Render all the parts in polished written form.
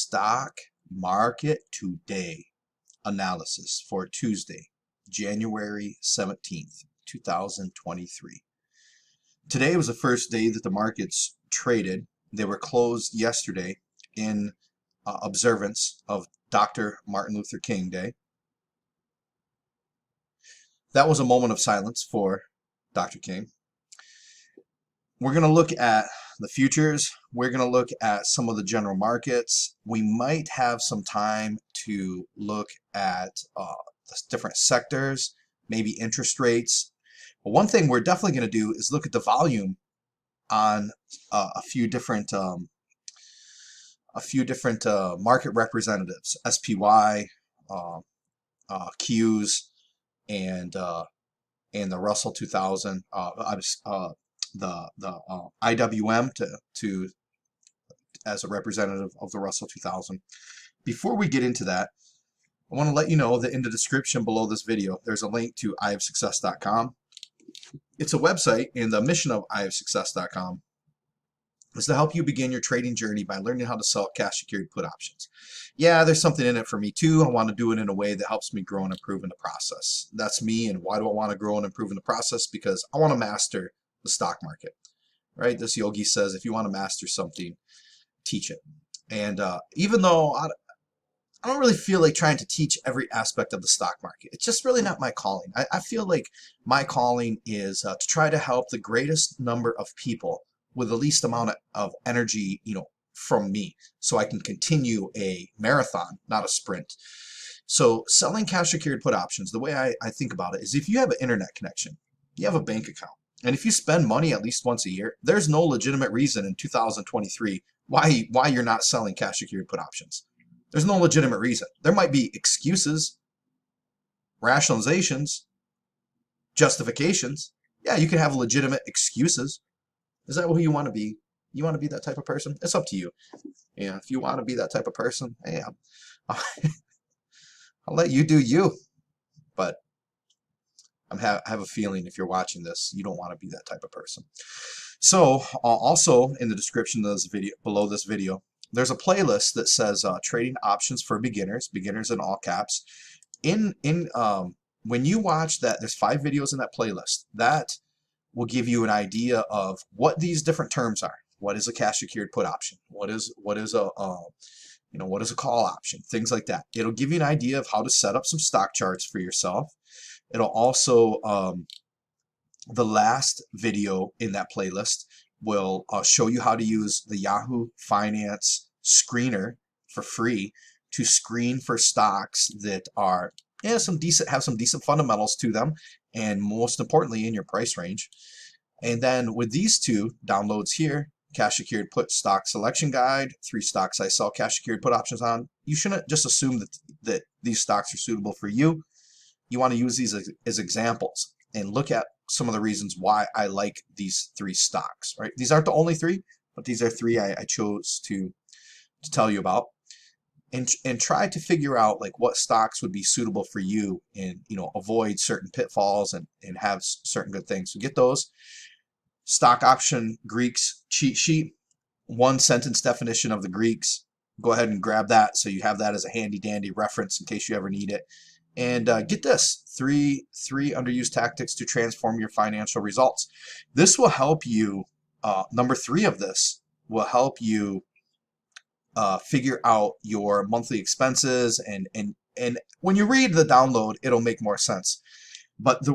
stock market today analysis for Tuesday, January 17th, 2023. Today was the first day that the markets traded. They were closed yesterday in observance of Dr. Martin Luther King Day. That was a moment of silence for Dr. King. We're going to look at the futures. We're going to look at some of the general markets. We might have some time to look at the different sectors, maybe interest rates. But one thing we're definitely going to do is look at the volume on a few different market representatives, SPY, Qs, and the Russell 2000, the IWM to as a representative of the Russell 2000. Before we get into that, I want to let you know that in the description below this video, there's a link to iofsuccess.com. It's a website, and the mission of iofsuccess.com is to help you begin your trading journey by learning how to sell cash secured put options. Yeah, there's something in it for me too. I want to do it in a way that helps me grow and improve in the process. That's me. And why do I want to grow and improve in the process? Because I want to master the stock market, right? This yogi says, if you want to master something, teach it. And even though I don't really feel like trying to teach every aspect of the stock market, it's just really not my calling. I feel like my calling is to try to help the greatest number of people with the least amount of energy, from me, so I can continue a marathon, not a sprint. So selling cash secured put options, the way I think about it is, if you have an internet connection, you have a bank account, and if you spend money at least once a year, there's no legitimate reason in 2023 why you're not selling cash secured put options. There's no legitimate reason. There might be excuses, rationalizations, justifications. Yeah, you can have legitimate excuses. Is that who you want to be? You want to be that type of person? It's up to you. Yeah, if you want to be that type of person, hey, I'll let you do you. But I have a feeling if you're watching this, you don't want to be that type of person. So also in the description of this video, below this video, there's a playlist that says trading options for beginners in all caps. When you watch that, there's 5 videos in that playlist that will give you an idea of what these different terms are. What is a cash secured put option? What is a call option? Things like that. It'll give you an idea of how to set up some stock charts for yourself. It'll also the last video in that playlist will show you how to use the Yahoo Finance screener for free to screen for stocks that are have some decent fundamentals to them, and most importantly in your price range. And then with these 2 downloads here, cash secured put stock selection guide, 3 stocks I sell cash secured put options on. You shouldn't just assume that these stocks are suitable for you. You want to use these as examples and look at some of the reasons why I like these 3 stocks, right? These aren't the only 3, but these are 3 I chose to tell you about. And try to figure out like what stocks would be suitable for you, and avoid certain pitfalls and have certain good things. So get those. Stock option Greeks cheat sheet, 1 sentence definition of the Greeks. Go ahead and grab that so you have that as a handy dandy reference in case you ever need it. And get this, 3 underused tactics to transform your financial results. This will help you. Number 3 of this will help you figure out your monthly expenses, and when you read the download, it'll make more sense. But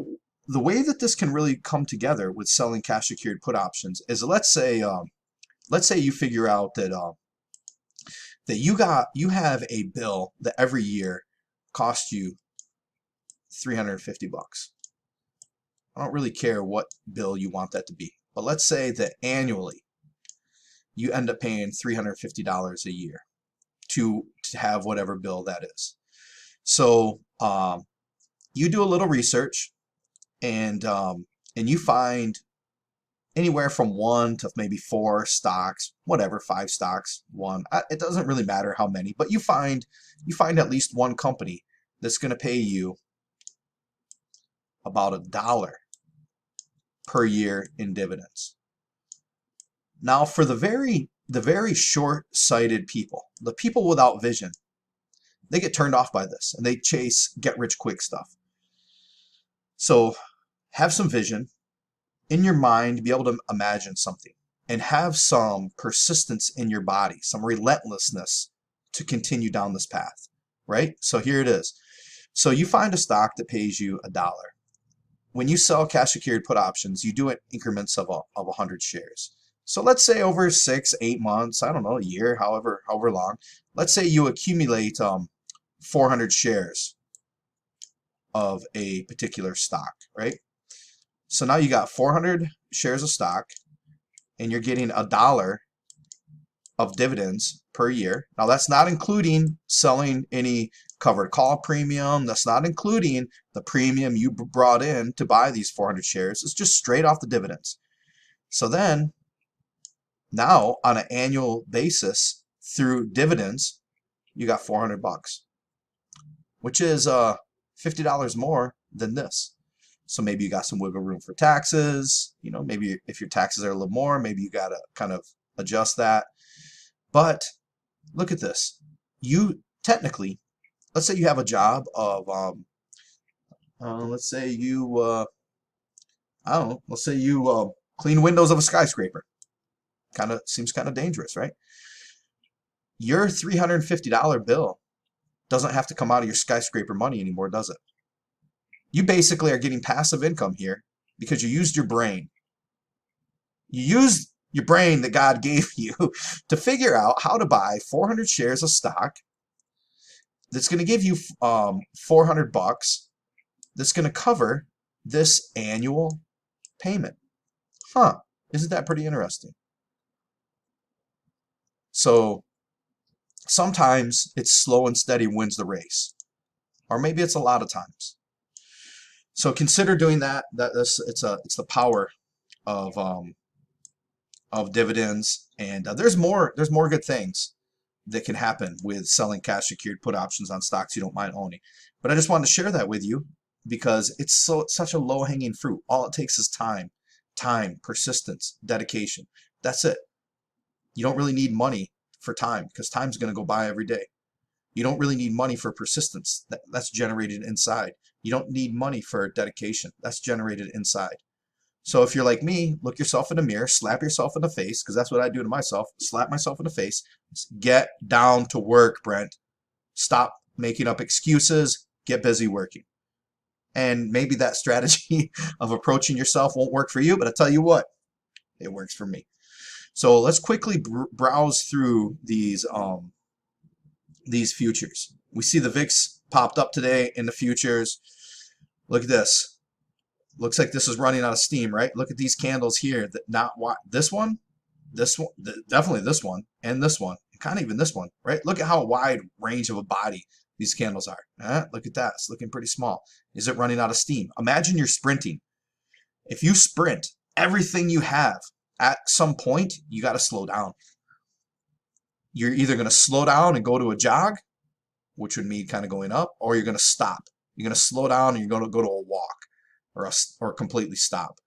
the way that this can really come together with selling cash secured put options is, let's say you figure out that you have a bill that every year costs you $350. I don't really care what bill you want that to be, but let's say that annually you end up paying $350 a year to have whatever bill that is. So you do a little research, and you find anywhere from 1 to maybe 4 stocks, whatever, 5 stocks, 1. It doesn't really matter how many, but you find at least 1 company that's going to pay you about $1 per year in dividends. Now, for the very the very short-sighted people, the people without vision, they get turned off by this and they chase get-rich-quick stuff. So have some vision in your mind, be able to imagine something, and have some persistence in your body, some relentlessness to continue down this path, right? So here it is. So you find a stock that pays you $1. When you sell cash secured put options, you do it in increments of 100 shares. So let's say over 6, 8 months, I don't know, a year, however long, let's say you accumulate 400 shares of a particular stock, right? So now you got 400 shares of stock and you're getting $1 of dividends per year. Now that's not including selling any covered call premium. That's not including the premium you brought in to buy these 400 shares. It's just straight off the dividends. So then now on an annual basis through dividends, you got 400 bucks, which is $50 more than this. So maybe you got some wiggle room for taxes. You know, maybe if your taxes are a little more, maybe you got to kind of adjust that. But look at this. You technically, let's say you have a job of, let's say you, I don't know, let's say you clean windows of a skyscraper. Seems kind of dangerous, right? Your $350 bill doesn't have to come out of your skyscraper money anymore, does it? You basically are getting passive income here because you used your brain. You used your brain that God gave you to figure out how to buy 400 shares of stock that's going to give you 400 bucks that's going to cover this annual payment. Huh, isn't that pretty interesting? So sometimes it's slow and steady wins the race, or maybe it's a lot of times. So consider doing that. It's the power of dividends, and there's more good things that can happen with selling cash secured put options on stocks you don't mind owning. But I just wanted to share that with you because it's such a low hanging fruit. All it takes is time, persistence, dedication. That's it. You don't really need money for time because time's going to go by every day. You don't really need money for persistence. That's generated inside. You don't need money for dedication. That's generated inside. So if you're like me, look yourself in the mirror, slap yourself in the face, because that's what I do to myself, slap myself in the face. Get down to work, Brent. Stop making up excuses. Get busy working. And maybe that strategy of approaching yourself won't work for you, but I tell you what, it works for me. So let's quickly browse through these futures. We see the VIX popped up today in the futures. Look at this. Looks like this is running out of steam, right? Look at these candles here. This one, definitely this one, and this one, and kind of even this one, right? Look at how wide range of a body these candles are. Look at that. It's looking pretty small. Is it running out of steam? Imagine you're sprinting. If you sprint everything you have, at some point, you got to slow down. You're either going to slow down and go to a jog, which would mean kind of going up, or you're going to stop. You're going to slow down and you're going to go to a walk or completely stop.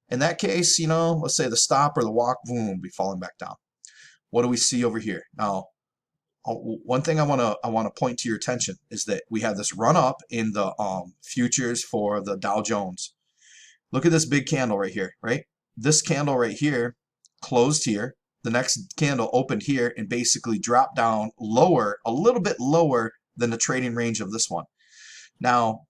In that case, you know, let's say the stop or the walk, boom, be falling back down. What do we see over here? Now, one thing I want to point to your attention is that we have this run up in the futures for the Dow Jones. Look at this big candle right here, right? This candle right here closed here. The next candle opened here and basically dropped down lower, a little bit lower than the trading range of this one. Now,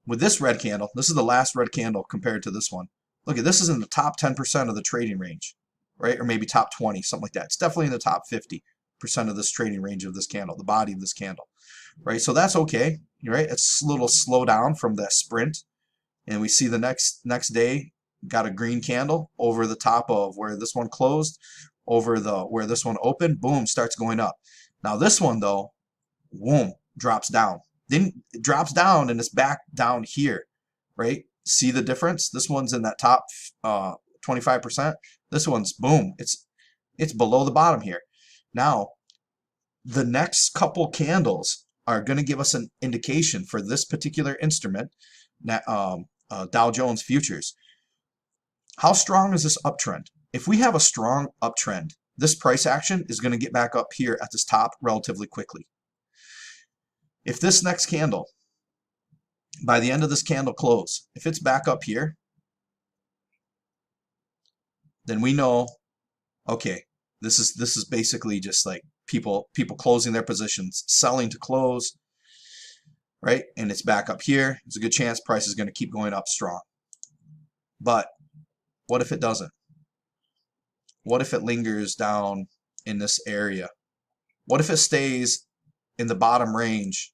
with this red candle, this is the last red candle compared to this one. Look at this is in the top 10% of the trading range, right? Or maybe top 20, something like that. It's definitely in the top 50% of this trading range of this candle, the body of this candle, right? So that's okay, right? It's a little slow down from that sprint. And we see the next day got a green candle over the top of where this one closed, over where this one opened, boom, starts going up. Now this one though, boom, drops down. Then it drops down and it's back down here, right? See the difference? This one's in that top 25%. This one's boom, it's below the bottom here. Now, the next couple candles are going to give us an indication for this particular instrument, Dow Jones futures. How strong is this uptrend? If we have a strong uptrend, this price action is going to get back up here at this top relatively quickly. If this next candle, by the end of this candle close, if it's back up here, then we know, okay, this is basically just like people closing their positions, selling to close, right? And it's back up here. There's a good chance price is going to keep going up strong. But what if it doesn't? What if it lingers down in this area? What if it stays in the bottom range?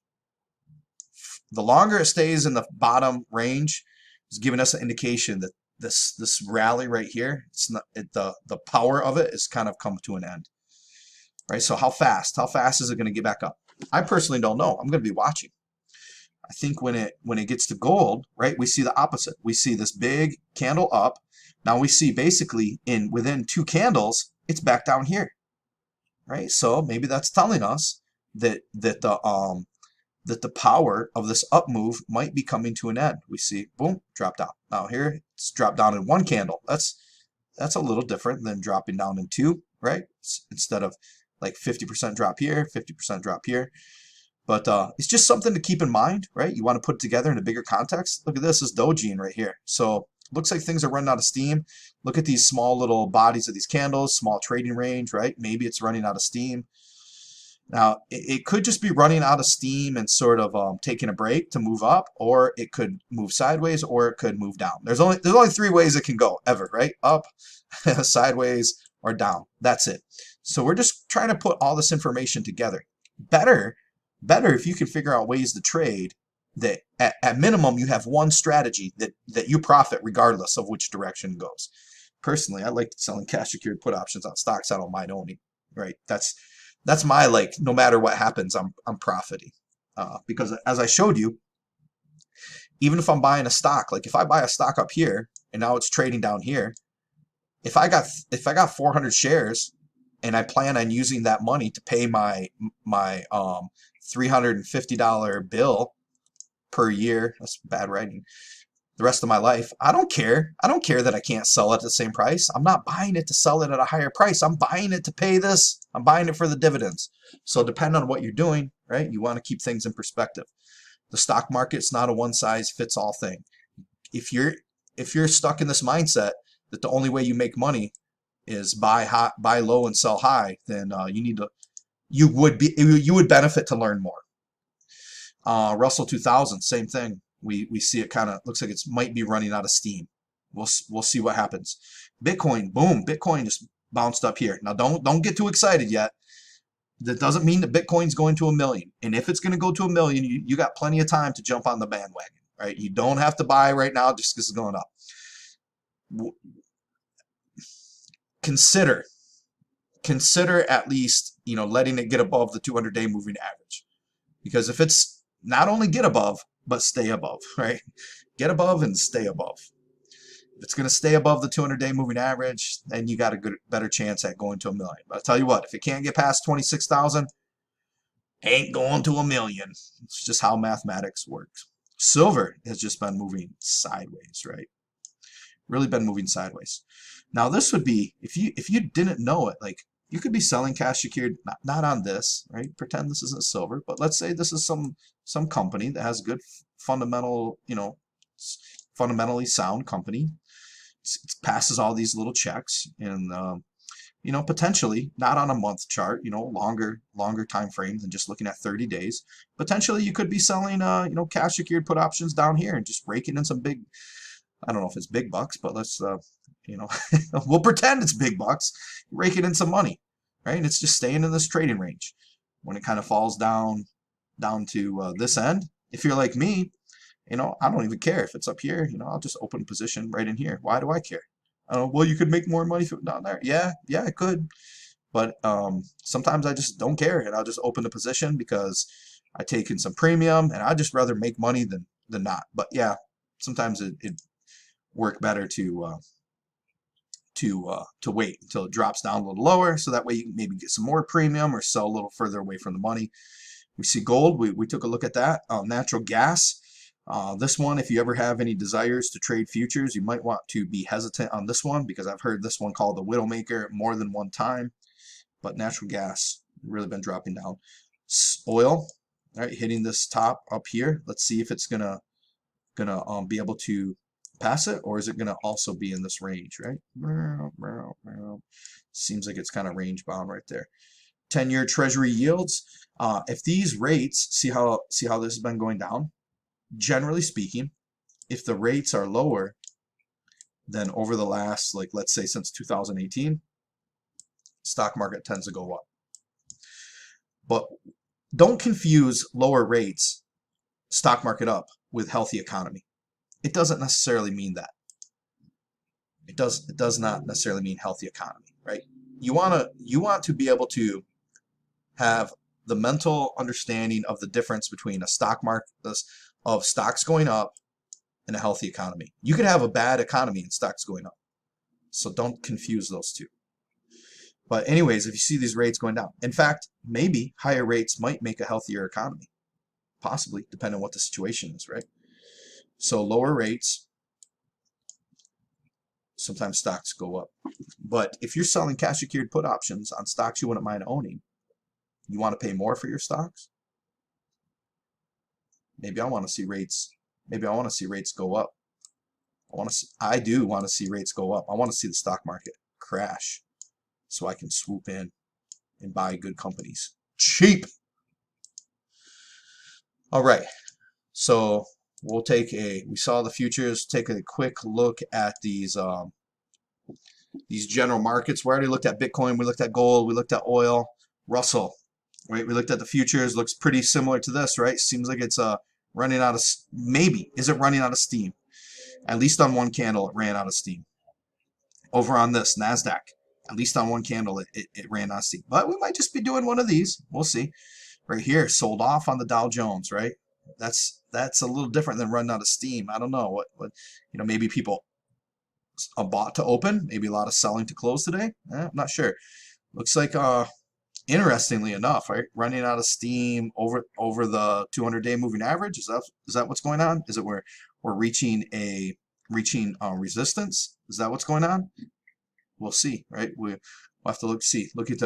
The longer it stays in the bottom range is giving us an indication that this rally right here, it's not the power of it is kind of come to an end, right? So how fast is it going to get back up? I personally don't know. I'm going to be watching. I think when it gets to gold, right, we see the opposite. We see this big candle up. Now we see basically within 2 candles, it's back down here, right? So maybe that's telling us that the power of this up move might be coming to an end. We see, boom, drop down. Now here, it's dropped down in 1 candle. That's a little different than dropping down in 2, right? Instead of like 50% drop here, 50% drop here. But it's just something to keep in mind, right? You want to put it together in a bigger context. Look at this dojing right here. So looks like things are running out of steam. Look at these small little bodies of these candles, small trading range, right? Maybe it's running out of steam. Now, it could just be running out of steam and sort of taking a break to move up, or it could move sideways, or it could move down. There's only 3 ways it can go ever, right? Up, sideways, or down. That's it. So we're just trying to put all this information together. Better if you can figure out ways to trade that at minimum you have one strategy that you profit regardless of which direction it goes. Personally, I like selling cash secured put options on stocks I don't mind owning, right? That's my, like, no matter what happens, I'm profiting. Because as I showed you, even if I'm buying a stock, like if I buy a stock up here and now it's trading down here, if I got 400 shares and I plan on using that money to pay my $350 bill per year, that's bad writing, the rest of my life, I don't care. I don't care that I can't sell it at the same price. I'm not buying it to sell it at a higher price. I'm buying it to pay this. I'm buying it for the dividends. So depending on what you're doing, right, you want to keep things in perspective. The stock market's not a one-size-fits-all thing. If you're stuck in this mindset that the only way you make money is buy low and sell high, then you would benefit to learn more. Russell 2000, same thing. We see it kind of looks like it might be running out of steam. We'll see what happens. Bitcoin, boom, Bitcoin just bounced up here. Now don't get too excited yet. That doesn't mean that Bitcoin's going to 1 million. And if it's going to go to 1 million, you got plenty of time to jump on the bandwagon, right? You don't have to buy right now just because it's going up. Consider at least, letting it get above the 200-day moving average. Because if it's not only get above, but stay above, right? Get above and stay above. If it's going to stay above the 200-day moving average, then you got a better chance at going to 1 million. But I'll tell you what, if it can't get past 26,000, ain't going to 1 million. It's just how mathematics works. Silver has just been moving sideways, right? Really been moving sideways. Now this would be, if you didn't know it, like you could be selling cash secured, not on this, right? Pretend this isn't silver, but let's say this is some company that has good fundamental, fundamentally sound company. It passes all these little checks, and potentially not on a month chart, longer time frame than just looking at 30 days. Potentially you could be selling cash secured put options down here and just raking in some big, I don't know if it's big bucks, but let's we'll pretend it's big bucks. Raking in some money, right? And it's just staying in this trading range. When it kind of falls down to this end, if you're like me, I don't even care if it's up here. I'll just open a position right in here. Why do I care? Well, you could make more money down there. Yeah, I could. But sometimes I just don't care, and I'll just open the position because I take in some premium, and I'd just rather make money than not. But yeah, sometimes it work better to wait until it drops down a little lower, so that way you can maybe get some more premium or sell a little further away from the money. We see gold. We took a look at that. Natural gas. This one, if you ever have any desires to trade futures, you might want to be hesitant on this one because I've heard this one called the Widowmaker more than one time. But natural gas really been dropping down. Oil, all right, hitting this top up here. Let's see if it's gonna be able to pass it, or is it gonna also be in this range, right? Seems like it's kind of range bound right there. 10-year treasury yields. If these rates, see how this has been going down. Generally speaking, if the rates are lower than over the last, like let's say since 2018, stock market tends to go up. But don't confuse lower rates, stock market up, with healthy economy. It doesn't necessarily mean that. It does not necessarily mean healthy economy, right? You want to be able to have the mental understanding of the difference between a stock market of stocks going up and a healthy economy. You could have a bad economy and stocks going up. So don't confuse those two. But anyways, if you see these rates going down, in fact, maybe higher rates might make a healthier economy. Possibly, depending on what the situation is, right? So lower rates, sometimes stocks go up. But if you're selling cash secured put options on stocks you wouldn't mind owning, you want to pay more for your stocks? Maybe I want to see rates. Maybe I want to see rates go up. I do want to see rates go up. I want to see the stock market crash so I can swoop in and buy good companies. Cheap. All right. So we'll we saw the futures, take a quick look at these general markets. We already looked at Bitcoin, we looked at gold, we looked at oil. Russell, right? We looked at the futures, looks pretty similar to this, right? Seems like it's running out of, maybe, is it running out of steam? At least on one candle, it ran out of steam. Over on this, NASDAQ, at least on one candle, it ran out of steam. But we might just be doing one of these. We'll see. Right here, sold off on the Dow Jones, right? That's a little different than running out of steam. I don't know what maybe people bought to open, maybe a lot of selling to close today. I'm not sure. Looks like interestingly enough, right, running out of steam over the 200-day moving average. Is that what's going on? Is it we're reaching resistance? Is that what's going on? We'll see, right? We'll have to look at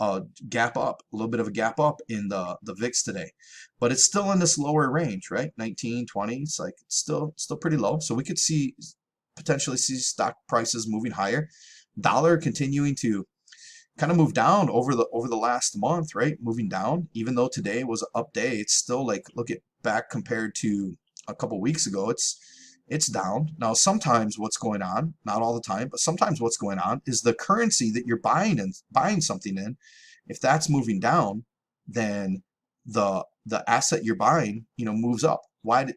a gap up, a little bit of a gap up in the VIX today, but it's still in this lower range, right? 19, 20. It's like it's still pretty low. So we could potentially see stock prices moving higher. Dollar continuing to kind of move down over the last month, right? Moving down, even though today was an up day, it's still like look at back compared to a couple weeks ago. It's down. Now, sometimes what's going on, not all the time, but sometimes what's going on is the currency that you're buying something in, if that's moving down, then the asset you're buying, moves up. Why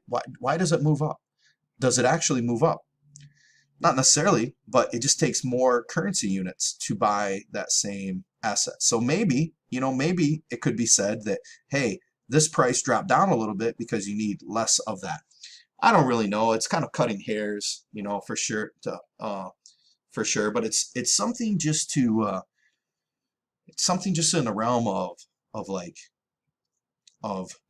does it move up? Does it actually move up? Not necessarily, but it just takes more currency units to buy that same asset. So maybe it could be said that, hey, this price dropped down a little bit because you need less of that. I don't really know. It's kind of cutting hairs, for sure. But it's something just to it's something just in the realm of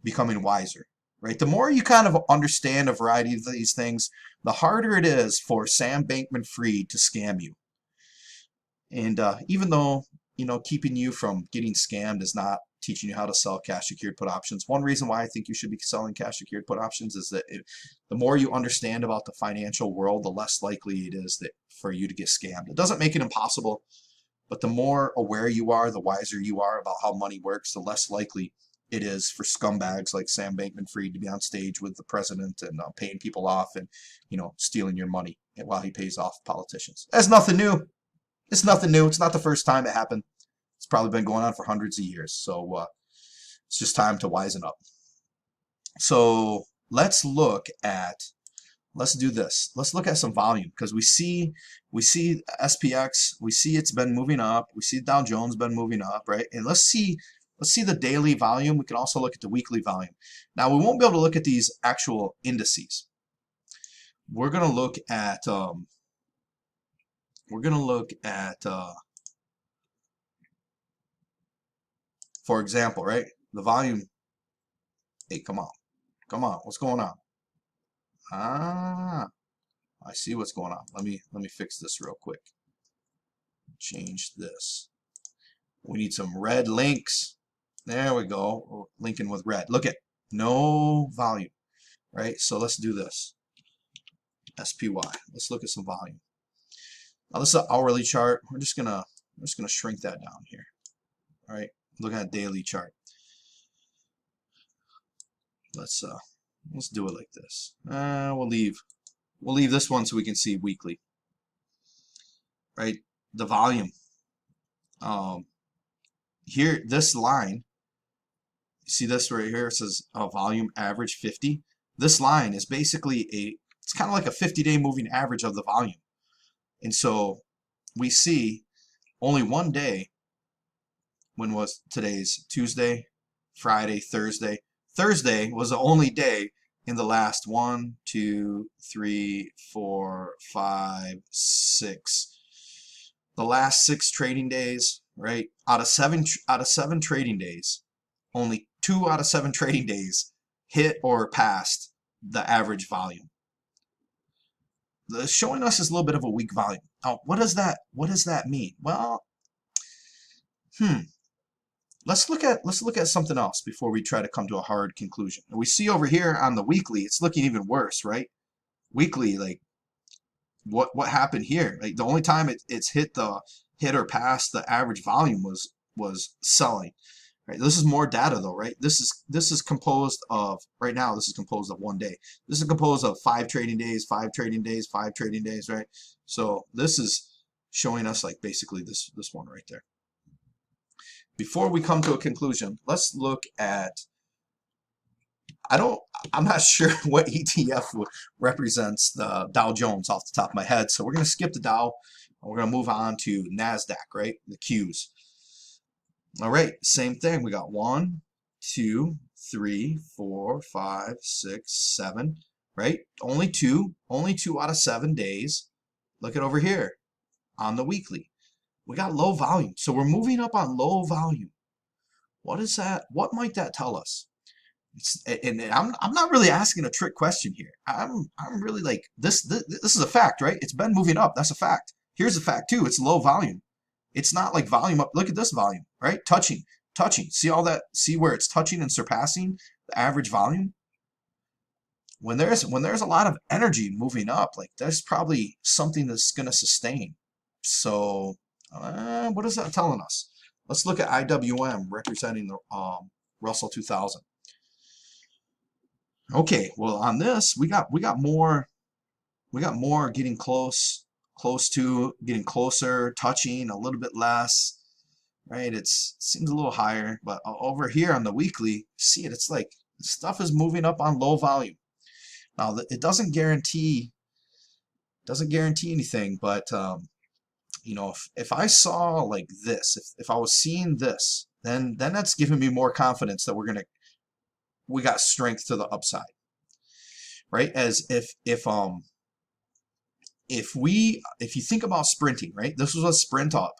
becoming wiser, right? The more you kind of understand a variety of these things, the harder it is for Sam Bankman-Fried to scam you. And even though keeping you from getting scammed is not teaching you how to sell cash secured put options. One reason why I think you should be selling cash secured put options is that the more you understand about the financial world, the less likely it is that for you to get scammed. It doesn't make it impossible, but the more aware you are, the wiser you are about how money works, the less likely it is for scumbags like Sam Bankman-Fried to be on stage with the president and paying people off and stealing your money while he pays off politicians. That's nothing new. It's nothing new. It's not the first time it happened. It's probably been going on for hundreds of years. So it's just time to wisen up. So let's do this. Let's look at some volume because we see SPX. We see it's been moving up. We see Dow Jones been moving up, right? And let's see the daily volume. We can also look at the weekly volume. Now we won't be able to look at these actual indices. We're gonna look at for example, right? The volume. Hey, come on, what's going on? Ah, I see what's going on. Let me fix this real quick. Change this. We need some red links. There we go. We're linking with red. Look at no volume, right? So let's do this. SPY. Let's look at some volume. Now this is an hourly chart. We're just gonna shrink that down here. All right. Looking at daily chart. Let's do it like this. We'll leave this one so we can see weekly. Right. The volume. Here, this line. See this right here? It says volume average 50. This line is basically it's kind of like a 50-day moving average of the volume. And so we see only one day. When was today's Tuesday, Friday, Thursday? Thursday was the only day in the last 1, 2, 3, 4, 5, 6. The last 6 trading days, right? Out of 7 trading days, only 2 out of 7 trading days hit or passed the average volume. Showing us is a little bit of a weak volume. Now, what does that mean? Well, let's look at something else before we try to come to a hard conclusion. And we see over here on the weekly, it's looking even worse, right? Weekly, like what happened here? Like the only time it's hit or past the average volume was selling. Right? This is more data though, right? This is composed of right now. This is composed of one day. This is composed of 5 trading days, 5 trading days, 5 trading days, right? So this is showing us like basically this one right there. Before we come to a conclusion, let's look at. I'm not sure what ETF represents the Dow Jones off the top of my head, so we're going to skip the Dow and we're going to move on to NASDAQ, right? The Qs. All right, same thing. We got 1, 2, 3, 4, 5, 6, 7, right? Only two out of 7 days. Look at over here on the weekly. We got low volume, so we're moving up on low volume. What is that? What might that tell us? And I'm not really asking a trick question here. I'm really like this is a fact, right? It's been moving up. That's a fact. Here's a fact too. It's low volume. It's not like volume up. Look at this volume, right? Touching. See all that? See where it's touching and surpassing the average volume? When there's a lot of energy moving up, like there's probably something that's going to sustain. So what is that telling us? Let's look at IWM representing the Russell 2000. Okay, well on this we got more getting close to, getting closer, touching a little bit less, right? It seems a little higher, but over here on the weekly, see it, it's like stuff is moving up on low volume. Now it doesn't guarantee anything, but you know, if I saw like this, if I was seeing this, then that's giving me more confidence that we got strength to the upside, right? As if you think about sprinting, right? This was a sprint up,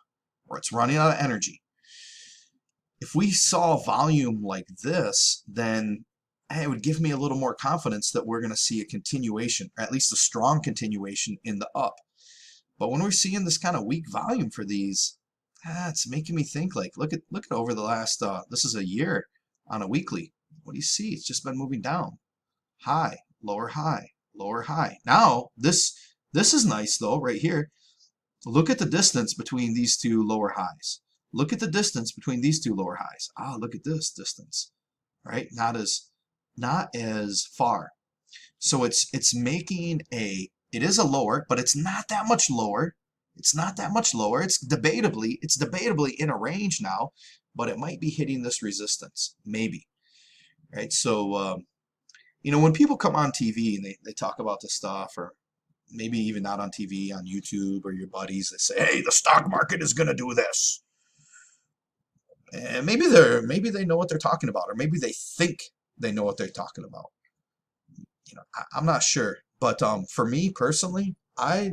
or it's running out of energy. If we saw volume like this, then it would give me a little more confidence that we're going to see a continuation, or at least a strong continuation in the up. But when we're seeing this kind of weak volume for these, it's making me think like, look at over the last, this is a year on a weekly. What do you see? It's just been moving down. High, lower high, lower high. Now, this is nice though, right here. Look at the distance between these two lower highs. Look at the distance between these two lower highs. Look at this distance, right? Not as far. So it's making it is a lower, but it's not that much lower. It's not that much lower. It's debatably in a range now, but it might be hitting this resistance, maybe. Right? So, you know, when people come on TV and they talk about this stuff, or maybe even not on TV, on YouTube or your buddies, they say, hey, the stock market is going to do this. And maybe they know what they're talking about, or maybe they think they know what they're talking about. You know, I'm not sure. But for me personally, I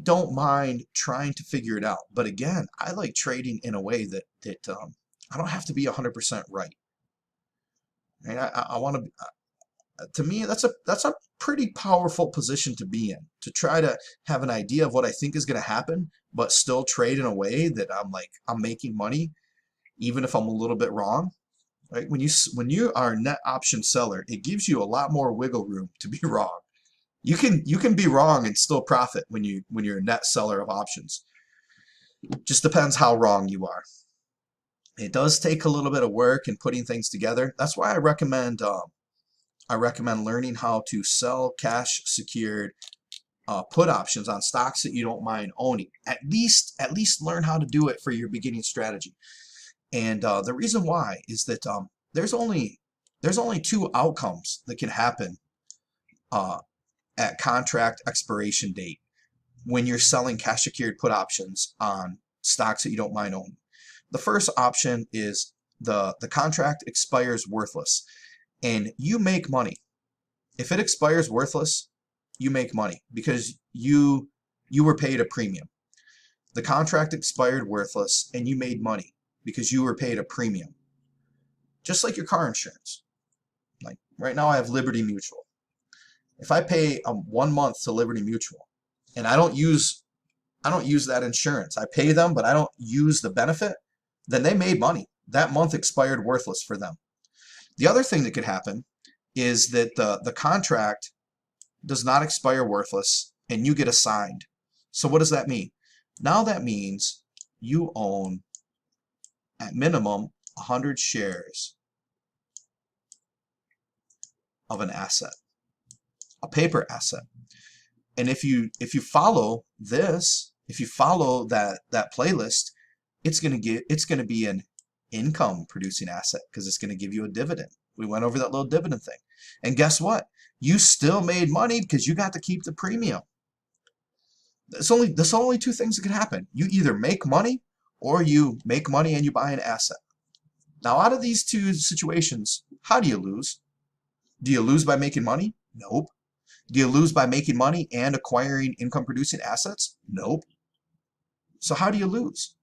don't mind trying to figure it out. But again, I like trading in a way that I don't have to be 100% right. Right? I want to. To me, that's a pretty powerful position to be in, to try to have an idea of what I think is going to happen, but still trade in a way that I'm making money, even if I'm a little bit wrong. Right? When you are a net option seller, it gives you a lot more wiggle room to be wrong. You can be wrong and still profit when you're a net seller of options. Just depends how wrong you are. It does take a little bit of work in putting things together. That's why I recommend learning how to sell cash secured put options on stocks that you don't mind owning. At least learn how to do it for your beginning strategy. And the reason why is that there's only two outcomes that can happen at contract expiration date when you're selling cash secured put options on stocks that you don't mind owning. The first option is the contract expires worthless and you make money. If it expires worthless, you make money because you were paid a premium. The contract expired worthless and you made money because you were paid a premium. Just like your car insurance. Like right now I have Liberty Mutual. If I pay 1 month to Liberty Mutual and I don't use that insurance, I pay them but I don't use the benefit, then they made money. That month expired worthless for them. The other thing that could happen is that the contract does not expire worthless and you get assigned. So what does that mean? Now that means you own at minimum 100 shares of an asset, a paper asset. And if you follow this, if you follow that playlist, it's going to be an income producing asset because it's going to give you a dividend. We went over that little dividend thing. And guess what? You still made money because you got to keep the premium. There's only two things that could happen. You either make money or you make money and you buy an asset. Now, out of these two situations, how do you lose? Do you lose by making money? Nope. Do you lose by making money and acquiring income producing assets? Nope. So how do you lose?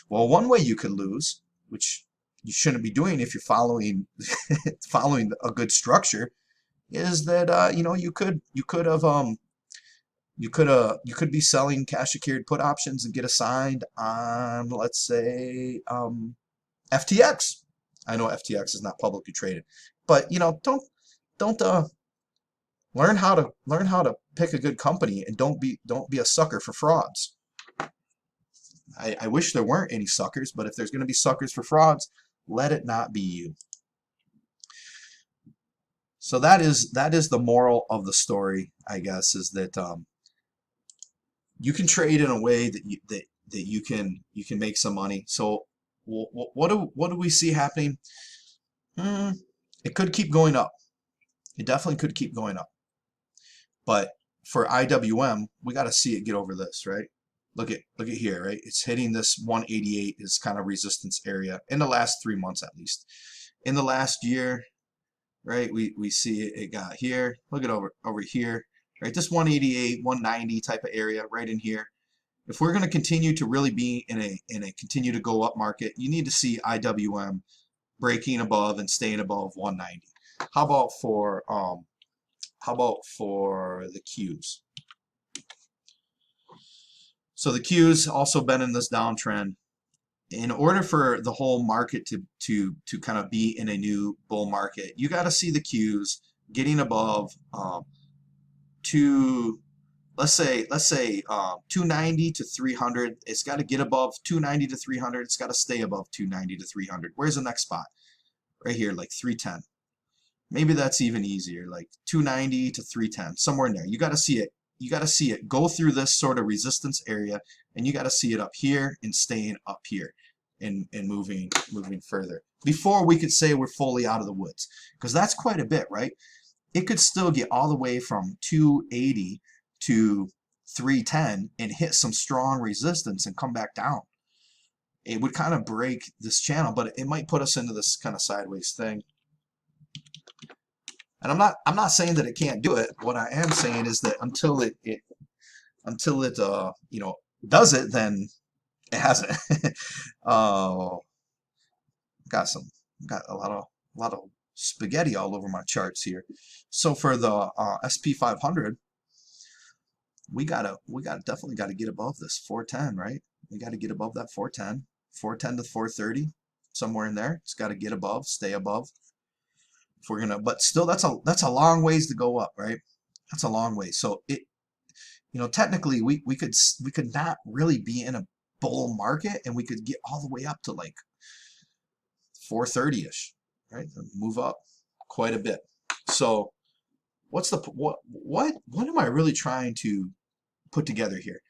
Well, one way you could lose, which you shouldn't be doing if you're following a good structure, is that you could be selling cash secured put options and get assigned on, let's say, FTX. I know FTX is not publicly traded, but don't learn how to pick a good company and don't be a sucker for frauds. I wish there weren't any suckers, but if there's going to be suckers for frauds, let it not be you. So that is the moral of the story, I guess, is that you can trade in a way that you can make some money. So what do we see happening? It could keep going up. It definitely could keep going up. But for IWM, we got to see it get over this, right? Look at here, right? It's hitting this 188 is kind of resistance area in the last 3 months at least. In the last year, right? We see it got here. Look at over here, right? This 188, 190 type of area right in here. If we're going to continue to really be in a continue to go up market, you need to see IWM breaking above and staying above 190. How about for the Qs? So the Qs also been in this downtrend. In order for the whole market to kind of be in a new bull market, you got to see the Qs getting above let's say 290 to 300. It's got to get above 290 to 300. It's got to stay above 290 to 300. Where's the next spot? Right here, like 310. Maybe that's even easier, like 290 to 310, somewhere in there. You got to see it. You got to see it go through this sort of resistance area, and you got to see it up here and staying up here and moving further before we could say we're fully out of the woods, because that's quite a bit, right? It could still get all the way from 280 to 310 and hit some strong resistance and come back down. It would kind of break this channel, but it might put us into this kind of sideways thing. And I'm not saying that it can't do it. What I am saying is that until it does it, then it hasn't. Got a lot of spaghetti all over my charts here. So for the SP 500, we definitely gotta get above this 410, right? We got to get above that 410, 410 to 430, somewhere in there. It's got to get above, stay above. If we're gonna, but still, that's a long ways to go up, right? That's a long way. So it, technically we could not really be in a bull market, and we could get all the way up to like 430ish, right? Move up quite a bit. So what's the what am I really trying to put together here?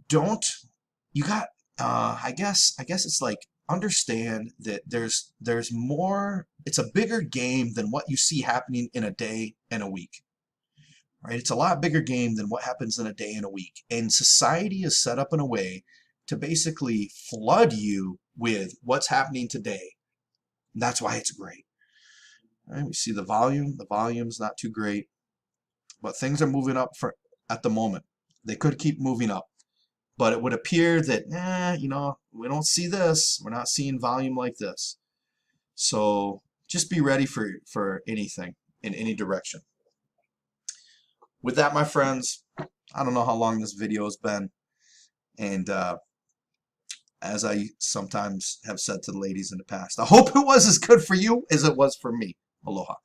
You got I guess it's like, understand that there's more. It's a bigger game than what you see happening in a day and a week, right? It's a lot bigger game than what happens in a day and a week, and society is set up in a way to basically flood you with what's happening today. And that's why it's great. Right? We see the volume's not too great, but things are moving up at the moment. They could keep moving up, but it would appear that we don't see this. We're not seeing volume like this. So just be ready for anything in any direction. With that, my friends, I don't know how long this video has been, and as I sometimes have said to the ladies in the past, I hope it was as good for you as it was for me. Aloha.